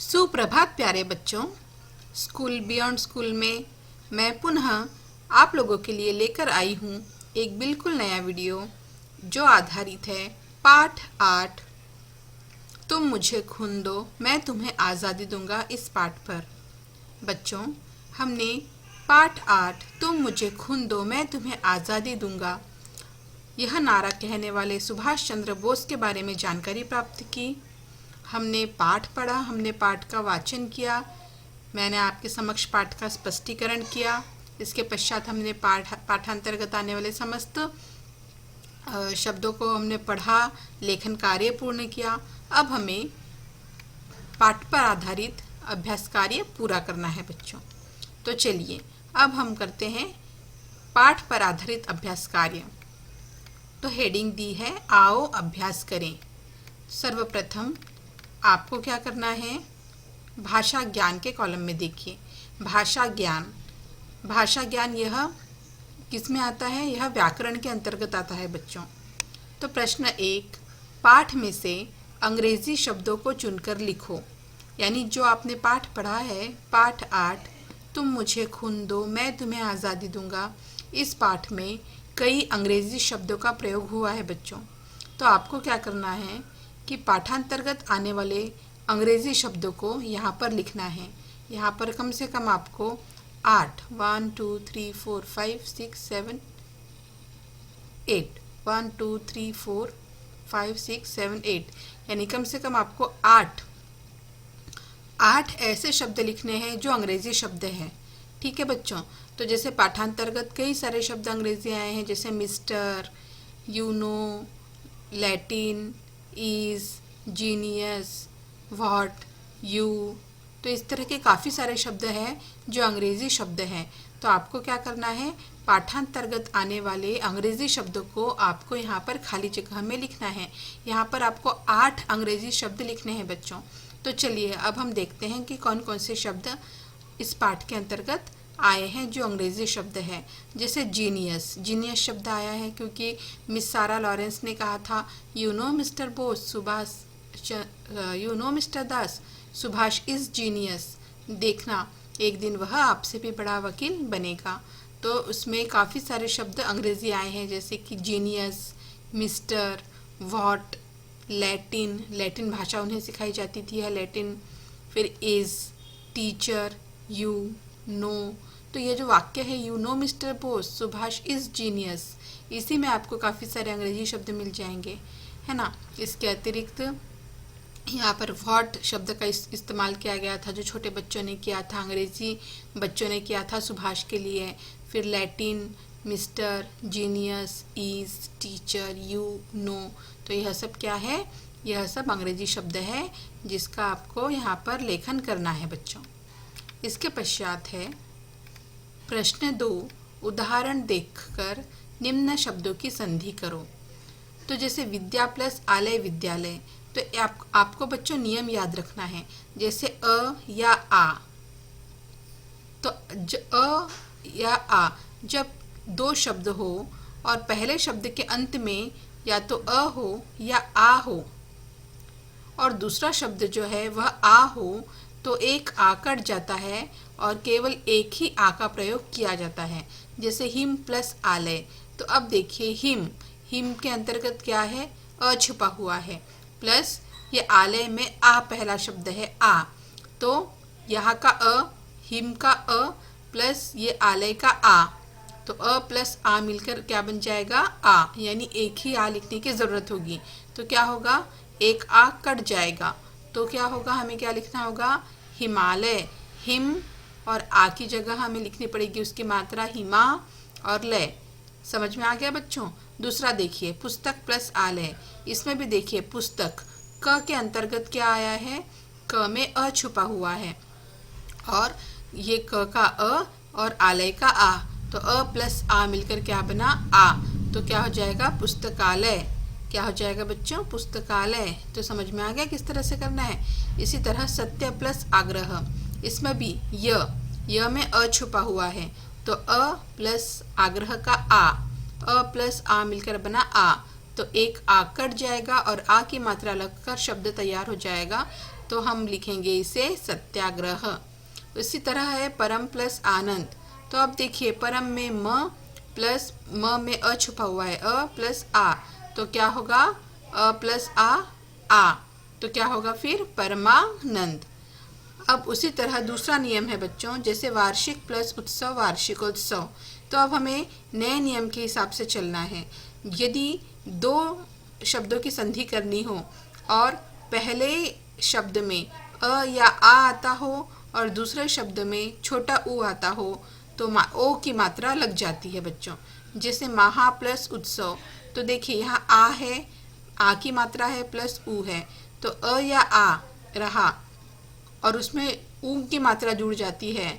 सुप्रभात प्यारे बच्चों। स्कूल बियॉन्ड स्कूल में मैं पुनः आप लोगों के लिए लेकर आई हूँ एक बिल्कुल नया वीडियो जो आधारित है पाठ 8 तुम मुझे खून दो मैं तुम्हें आज़ादी दूंगा इस पाठ पर। बच्चों, हमने पाठ 8 तुम मुझे खून दो मैं तुम्हें आज़ादी दूंगा यह नारा कहने वाले सुभाष चंद्र बोस के बारे में जानकारी प्राप्त की। हमने पाठ पढ़ा, हमने पाठ का वाचन किया, मैंने आपके समक्ष पाठ का स्पष्टीकरण किया। इसके पश्चात हमने पाठांतर्गत आने वाले समस्त शब्दों को हमने पढ़ा, लेखन कार्य पूर्ण किया। अब हमें पाठ पर आधारित अभ्यास कार्य पूरा करना है बच्चों। तो चलिए अब हम करते हैं पाठ पर आधारित अभ्यास कार्य। तो हेडिंग दी है आओ अभ्यास करें। सर्वप्रथम आपको क्या करना है, भाषा ज्ञान के कॉलम में देखिए भाषा ज्ञान यह किस में आता है, यह व्याकरण के अंतर्गत आता है बच्चों। तो प्रश्न 1, पाठ में से अंग्रेजी शब्दों को चुनकर लिखो। यानी जो आपने पाठ पढ़ा है पाठ 8 तुम मुझे खून दो मैं तुम्हें आज़ादी दूंगा, इस पाठ में कई अंग्रेजी शब्दों का प्रयोग हुआ है बच्चों। तो आपको क्या करना है कि पाठांतर्गत आने वाले अंग्रेजी शब्दों को यहाँ पर लिखना है। यहाँ पर कम से कम आपको 8 1 2 3 4 5 6 7 8 1 2 3 4 5 6 7 8 यानी कम से कम आपको 8 ऐसे शब्द लिखने हैं जो अंग्रेजी शब्द हैं। ठीक है बच्चों। तो जैसे पाठांतर्गत कई सारे शब्द अंग्रेजी आए हैं, जैसे mister, you know, Latin, is, genius, what, you. तो इस तरह के काफ़ी सारे शब्द हैं जो अंग्रेजी शब्द हैं। तो आपको क्या करना है, पाठांतर्गत आने वाले अंग्रेजी शब्दों को आपको यहाँ पर खाली जगह में लिखना है। यहाँ पर आपको 8 अंग्रेजी शब्द लिखने हैं बच्चों। तो चलिए अब हम देखते हैं कि कौन कौन से शब्द इस पाठ के अंतर्गत आए हैं जो अंग्रेजी शब्द है। जैसे जीनियस शब्द आया है क्योंकि मिस सारा लॉरेंस ने कहा था you know mister Bose you know mister Das Subhash is genius. देखना एक दिन वह आपसे भी बड़ा वकील बनेगा। तो उसमें काफ़ी सारे शब्द अंग्रेजी आए हैं जैसे कि जीनियस, मिस्टर, व्हाट, लैटिन भाषा उन्हें सिखाई जाती थी है लैटिन, फिर इज, टीचर, यू नो। तो ये जो वाक्य है you know mister Bose Subhash is genius, इसी में आपको काफ़ी सारे अंग्रेजी शब्द मिल जाएंगे, है ना। इसके अतिरिक्त यहाँ पर व्हाट शब्द का इस्तेमाल किया गया था जो छोटे बच्चों ने किया था, अंग्रेजी बच्चों ने किया था सुभाष के लिए। फिर Latin, mister, genius, is, teacher, you know. तो यह सब क्या है, यह सब अंग्रेजी शब्द है जिसका आपको यहाँ पर लेखन करना है बच्चों। इसके पश्चात है प्रश्न 2, उदाहरण देखकर निम्न शब्दों की संधि करो। तो जैसे विद्या प्लस आलय विद्यालय, तो आपको बच्चों नियम याद रखना है। जैसे अ या आ, तो अ या आ जब दो शब्द हो और पहले शब्द के अंत में या तो अ हो या आ हो और दूसरा शब्द जो है वह आ हो, तो एक आ कट जाता है और केवल एक ही आ का प्रयोग किया जाता है। जैसे हिम प्लस आलय, तो अब देखिए हिम के अंतर्गत क्या है, अ छुपा हुआ है, प्लस ये आलय में आ पहला शब्द है आ, तो यहाँ का अ, हिम का अ प्लस ये आलय का आ, तो अ प्लस आ मिलकर क्या बन जाएगा आ, यानी एक ही आ लिखने की ज़रूरत होगी। तो क्या होगा, एक आ कट जाएगा, तो क्या होगा, हमें क्या लिखना होगा, हिमालय। हिम और आ की जगह हमें लिखनी पड़ेगी उसकी मात्रा हिमा और लय। समझ में आ गया बच्चों। दूसरा देखिए पुस्तक प्लस आलय, इसमें भी देखिए पुस्तक क के अंतर्गत क्या आया है, क में अ छुपा हुआ है और ये क का अ और आलय का आ, तो अ प्लस आ मिलकर क्या बना आ, तो क्या हो जाएगा पुस्तकालय। क्या हो जाएगा बच्चों, पुस्तकालय। तो समझ में आ गया किस तरह से करना है। इसी तरह सत्य प्लस आग्रह, इसमें भी य में अ छुपा हुआ है, तो अ प्लस आग्रह का आ, अ प्लस आ मिलकर बना आ, तो एक आ कट जाएगा और आ की मात्रा लगकर शब्द तैयार हो जाएगा तो हम लिखेंगे इसे सत्याग्रह। इसी तरह है परम प्लस आनंद। तो अब देखिए परम में म प्लस म में अ छुपा हुआ है, अ प्लस आ, तो क्या होगा अ प्लस आ, तो क्या होगा फिर परमानंद। अब उसी तरह दूसरा नियम है बच्चों, जैसे वार्षिक प्लस उत्सव वार्षिकोत्सव। तो अब हमें नए नियम के हिसाब से चलना है। यदि दो शब्दों की संधि करनी हो और पहले शब्द में अ या आ आता हो और दूसरे शब्द में छोटा ऊ आता हो तो ओ की मात्रा लग जाती है बच्चों। जैसे महा प्लस उत्सव, तो देखिए यहाँ आ है, आ की मात्रा है प्लस ऊ है, तो अ या आ रहा और उसमें ऊ की मात्रा जुड़ जाती है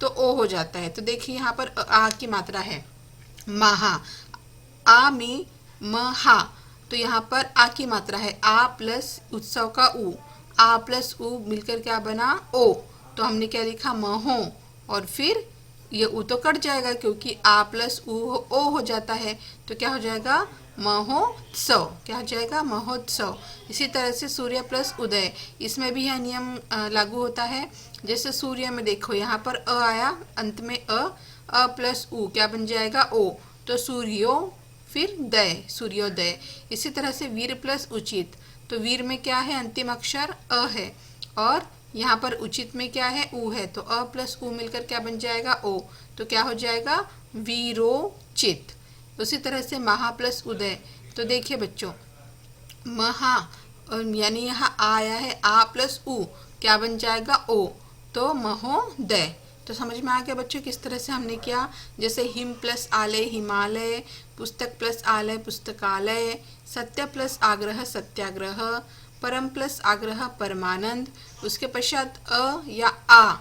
तो ओ हो जाता है। तो देखिए यहाँ पर आ की मात्रा है महा, आ में महा, तो यहाँ पर आ की मात्रा है आ प्लस उत्सव का ऊ, आ प्लस ऊ मिलकर क्या बना ओ, तो हमने क्या लिखा महो, और फिर ये ऊ तो कट जाएगा क्योंकि आ प्लस ऊ ओ हो जाता है, तो क्या हो जाएगा महोत्सव, क्या हो जाएगा महोत्सव। इसी तरह से सूर्य प्लस उदय, इसमें भी यह नियम लागू होता है। जैसे सूर्य में देखो यहाँ पर अ आया, अंत में अ प्लस ऊ क्या बन जाएगा ओ, तो सूर्यो, फिर दय सूर्योदय। इसी तरह से वीर प्लस उचित, तो वीर में क्या है अंतिम अक्षर अ है और यहाँ पर उचित में क्या है ऊ है, तो अ प्लस ऊ मिलकर क्या बन जाएगा ओ, तो क्या हो जाएगा वीरोचित। उसी तरह से महा प्लस उदय, तो देखिए बच्चों महा यानी यहाँ आ आया है आ प्लस ऊ क्या बन जाएगा ओ, तो महोदय। तो समझ में आ गया बच्चों किस तरह से हमने किया। जैसे हिम प्लस आलय हिमालय, पुस्तक प्लस आलय पुस्तकालय, सत्य प्लस आग्रह सत्याग्रह, परम प्लस आग्रह परमानंद। उसके पश्चात अ या आ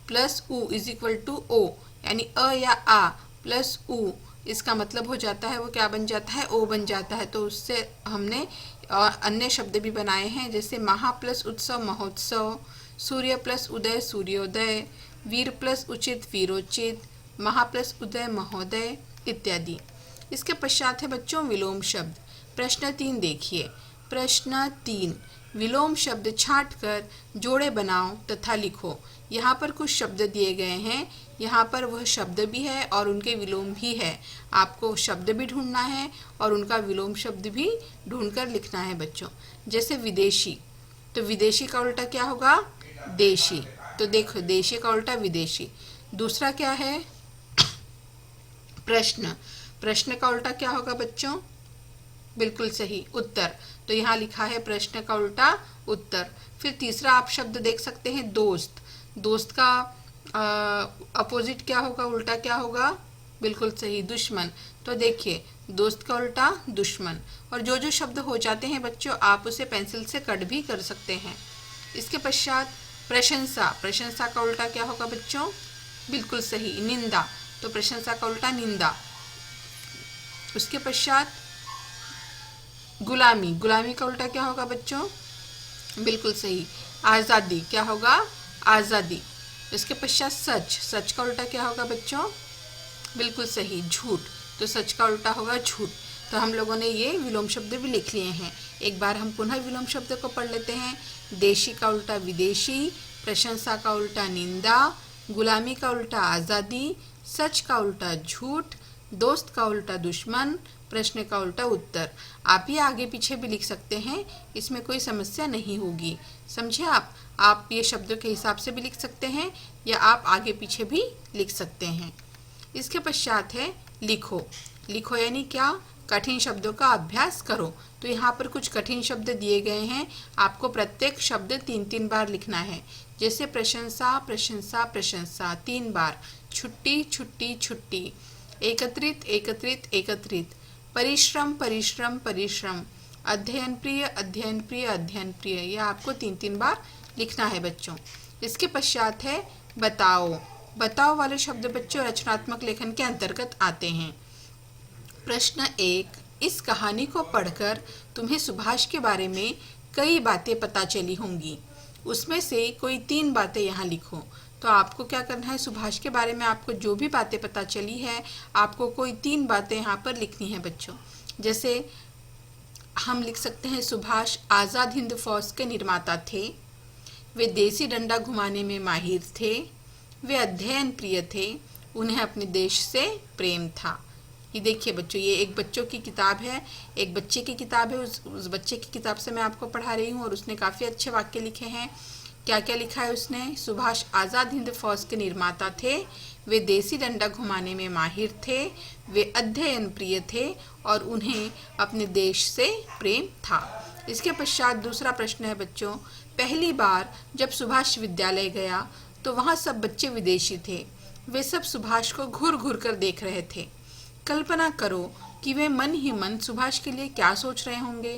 प्लस ऊ इज इक्वल टू ओ, यानी अ या आ प्लस ऊ इसका मतलब हो जाता है वो क्या बन जाता है ओ बन जाता है। तो उससे हमने अन्य शब्द भी बनाए हैं, जैसे महा प्लस उत्सव महोत्सव, सूर्य प्लस उदय सूर्योदय, वीर प्लस उचित वीरोचित, महा प्लस उदय महोदय इत्यादि। इसके पश्चात है बच्चों विलोम शब्द। प्रश्न 3 देखिए। प्रश्न 3, विलोम शब्द छांट कर जोड़े बनाओ तथा लिखो। यहाँ पर कुछ शब्द दिए गए हैं, यहाँ पर वह शब्द भी है और उनके विलोम भी है। आपको शब्द भी ढूंढना है और उनका विलोम शब्द भी ढूंढकर लिखना है बच्चों। जैसे विदेशी, तो विदेशी का उल्टा क्या होगा देशी, तो देखो देशी का उल्टा विदेशी। दूसरा क्या है प्रश्न, प्रश्न का उल्टा क्या होगा बच्चों बिल्कुल सही उत्तर, तो यहाँ लिखा है प्रश्न का उल्टा उत्तर। फिर तीसरा आप शब्द देख सकते हैं दोस्त, दोस्त का अपोजिट क्या होगा उल्टा क्या होगा बिल्कुल सही दुश्मन, तो देखिए दोस्त का उल्टा दुश्मन। और जो जो शब्द हो जाते हैं बच्चों आप उसे पेंसिल से कट भी कर सकते हैं। इसके पश्चात प्रशंसा, प्रशंसा का उल्टा क्या होगा बच्चों बिल्कुल सही निंदा, तो प्रशंसा का उल्टा निंदा। उसके पश्चात गुलामी, गुलामी का उल्टा क्या होगा बच्चों बिल्कुल सही आज़ादी, क्या होगा आज़ादी। इसके पश्चात सच, सच का उल्टा क्या होगा बच्चों बिल्कुल सही झूठ, तो सच का उल्टा होगा झूठ। तो हम लोगों ने ये विलोम शब्द भी लिख लिए हैं। एक बार हम पुनः विलोम शब्द को पढ़ लेते हैं। देशी का उल्टा विदेशी, प्रशंसा का उल्टा निंदा, गुलामी का उल्टा आज़ादी, सच का उल्टा झूठ, दोस्त का उल्टा दुश्मन, प्रश्न का उल्टा उत्तर। आप ये आगे पीछे भी लिख सकते हैं, इसमें कोई समस्या नहीं होगी। समझे आप ये शब्दों के हिसाब से भी लिख सकते हैं या आप आगे पीछे भी लिख सकते हैं। इसके पश्चात है लिखो, लिखो यानी क्या कठिन शब्दों का अभ्यास करो। तो यहाँ पर कुछ कठिन शब्द दिए गए हैं, आपको प्रत्येक शब्द 3-3 बार लिखना है। जैसे प्रशंसा प्रशंसा प्रशंसा 3 बार, छुट्टी छुट्टी छुट्टी, एकत्रित एकत्रित एकत्रित, परिश्रम परिश्रम परिश्रम, अध्ययन प्रिय अध्ययन प्रिय अध्ययन प्रिय, यह आपको 3-3 बार लिखना है बच्चों। इसके पश्चात है बताओ, बताओ वाले शब्द बच्चों रचनात्मक लेखन के अंतर्गत आते हैं। प्रश्न 1, इस कहानी को पढ़कर तुम्हें सुभाष के बारे में कई बातें पता चली होंगी, उसमें से कोई 3 बातें यहाँ लिखो। तो आपको क्या करना है सुभाष के बारे में आपको जो भी बातें पता चली है आपको कोई 3 बातें यहाँ पर लिखनी है बच्चों। जैसे हम लिख सकते हैं सुभाष आज़ाद हिंद फौज के निर्माता थे, वे देसी डंडा घुमाने में माहिर थे, वे अध्ययन प्रिय थे, उन्हें अपने देश से प्रेम था। ये देखिए बच्चों, ये एक बच्चों की किताब है, एक बच्चे की किताब है। उस बच्चे की किताब से मैं आपको पढ़ा रही हूँ और उसने काफ़ी अच्छे वाक्य लिखे हैं। क्या क्या लिखा है उसने? सुभाष आज़ाद हिंद फौज के निर्माता थे, वे देसी डंडा घुमाने में माहिर थे, वे अध्ययन प्रिय थे और उन्हें अपने देश से प्रेम था। इसके पश्चात दूसरा प्रश्न है बच्चों, पहली बार जब सुभाष विद्यालय गया तो वहाँ सब बच्चे विदेशी थे, वे सब सुभाष को घूर घूर कर देख रहे थे। कल्पना करो कि वे मन ही मन सुभाष के लिए क्या सोच रहे होंगे।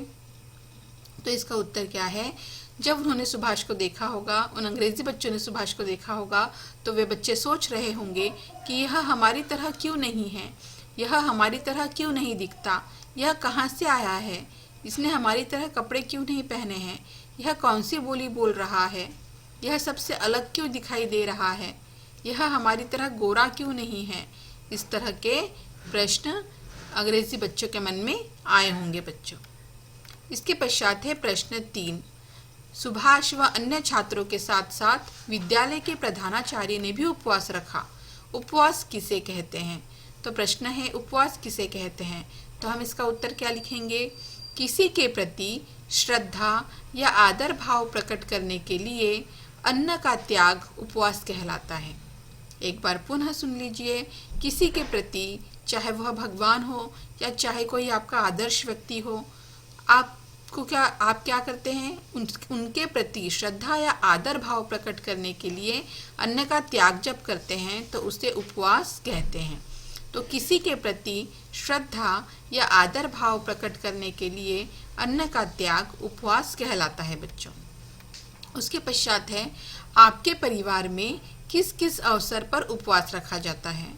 तो इसका उत्तर क्या है? जब उन्होंने सुभाष को देखा होगा, उन अंग्रेजी बच्चों ने सुभाष को देखा होगा, तो वे बच्चे सोच रहे होंगे कि यह हमारी तरह क्यों नहीं है, यह हमारी तरह क्यों नहीं दिखता, यह कहाँ से आया है, इसने हमारी तरह कपड़े क्यों नहीं पहने हैं, यह कौन सी बोली बोल रहा है, यह सबसे अलग क्यों दिखाई दे रहा है, यह हमारी तरह गोरा क्यों नहीं है। इस तरह के प्रश्न अंग्रेजी बच्चों के मन में आए होंगे बच्चों। इसके पश्चात है प्रश्न 3। सुभाष व अन्य छात्रों के साथ साथ विद्यालय के प्रधानाचार्य ने भी उपवास रखा। उपवास किसे कहते हैं? तो प्रश्न है उपवास किसे कहते हैं? तो हम इसका उत्तर क्या लिखेंगे? किसी के प्रति श्रद्धा या आदर भाव प्रकट करने के लिए अन्न का त्याग उपवास कहलाता है। एक बार पुनः सुन लीजिए। किसी के प्रति, चाहे वह भगवान हो या चाहे कोई आपका आदर्श व्यक्ति हो, आप क्या करते हैं? उनके प्रति श्रद्धा या आदर भाव प्रकट करने के लिए अन्न का त्याग जब करते हैं तो उसे उपवास कहते हैं। तो किसी के प्रति श्रद्धा या आदर भाव प्रकट करने के लिए अन्न का त्याग उपवास कहलाता है बच्चों। उसके पश्चात है, आपके परिवार में किस किस अवसर पर उपवास रखा जाता है?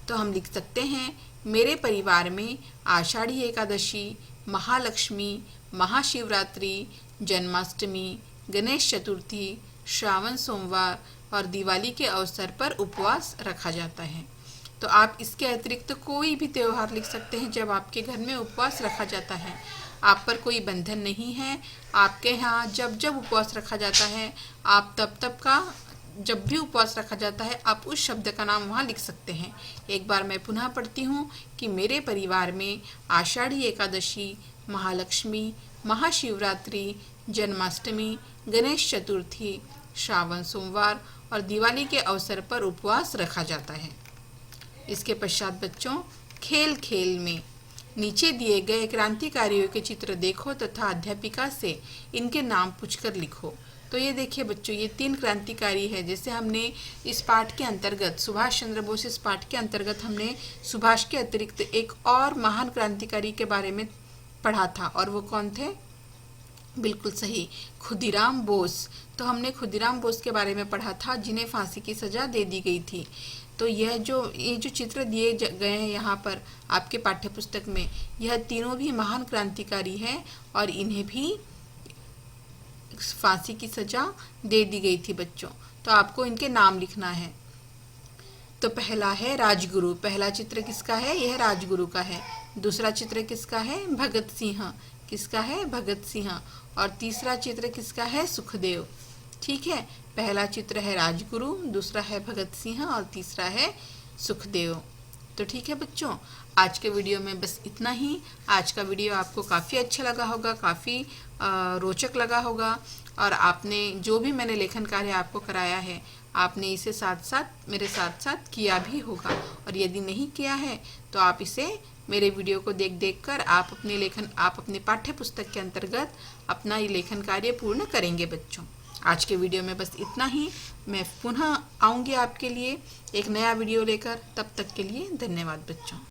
तो हम लिख सकते हैं, मेरे परिवार में आषाढ़ी एकादशी, महालक्ष्मी, महाशिवरात्रि, जन्माष्टमी, गणेश चतुर्थी, श्रावण सोमवार और दिवाली के अवसर पर उपवास रखा जाता है। तो आप इसके अतिरिक्त कोई भी त्यौहार लिख सकते हैं जब आपके घर में उपवास रखा जाता है। आप पर कोई बंधन नहीं है। आपके यहाँ जब जब उपवास रखा जाता है, आप तब का जब भी उपवास रखा जाता है आप उस शब्द का नाम वहाँ लिख सकते हैं। एक बार मैं पुनः पढ़ती हूँ कि मेरे परिवार में आषाढ़ी एकादशी, महालक्ष्मी, महाशिवरात्रि, जन्माष्टमी, गणेश चतुर्थी, श्रावण सोमवार और दिवाली के अवसर पर उपवास रखा जाता है। इसके पश्चात बच्चों, खेल खेल में नीचे दिए गए क्रांतिकारियों के चित्र देखो तथा अध्यापिका से इनके नाम पूछकर लिखो। तो ये देखिए बच्चों, ये 3 क्रांतिकारी है। जैसे हमने इस पाठ के अंतर्गत, सुभाष चंद्र बोस इस पाठ के अंतर्गत हमने सुभाष के अतिरिक्त एक और महान क्रांतिकारी के बारे में पढ़ा था, और वो कौन थे? बिल्कुल सही, खुदीराम बोस। तो हमने खुदीराम बोस के बारे में पढ़ा था जिन्हें फांसी की सजा दे दी गई थी। तो ये जो चित्र दिए गए हैं यहाँ पर आपके पाठ्य पुस्तक में, यह तीनों भी महान क्रांतिकारी हैं और इन्हें भी फांसी की सजा दे दी गई थी बच्चों। तो आपको इनके नाम लिखना है। तो पहला है राजगुरु। पहला चित्र किसका है? यह राजगुरु का है। दूसरा चित्र किसका है? भगत सिंह। किसका है? भगत सिंह। और तीसरा चित्र किसका है? सुखदेव। ठीक है, पहला चित्र है राजगुरु, दूसरा है भगत सिंह और तीसरा है सुखदेव। तो ठीक है बच्चों, आज के वीडियो में बस इतना ही। आज का वीडियो आपको काफ़ी अच्छा लगा होगा, काफ़ी रोचक लगा होगा, और आपने जो भी मैंने लेखन कार्य आपको कराया है आपने इसे मेरे साथ साथ किया भी होगा। और यदि नहीं किया है तो आप इसे मेरे वीडियो को देख कर आप अपने पाठ्य पुस्तक के अंतर्गत अपना ये लेखन कार्य पूर्ण करेंगे बच्चों। आज के वीडियो में बस इतना ही। मैं पुनः आऊँगी आपके लिए एक नया वीडियो लेकर। तब तक के लिए धन्यवाद बच्चों।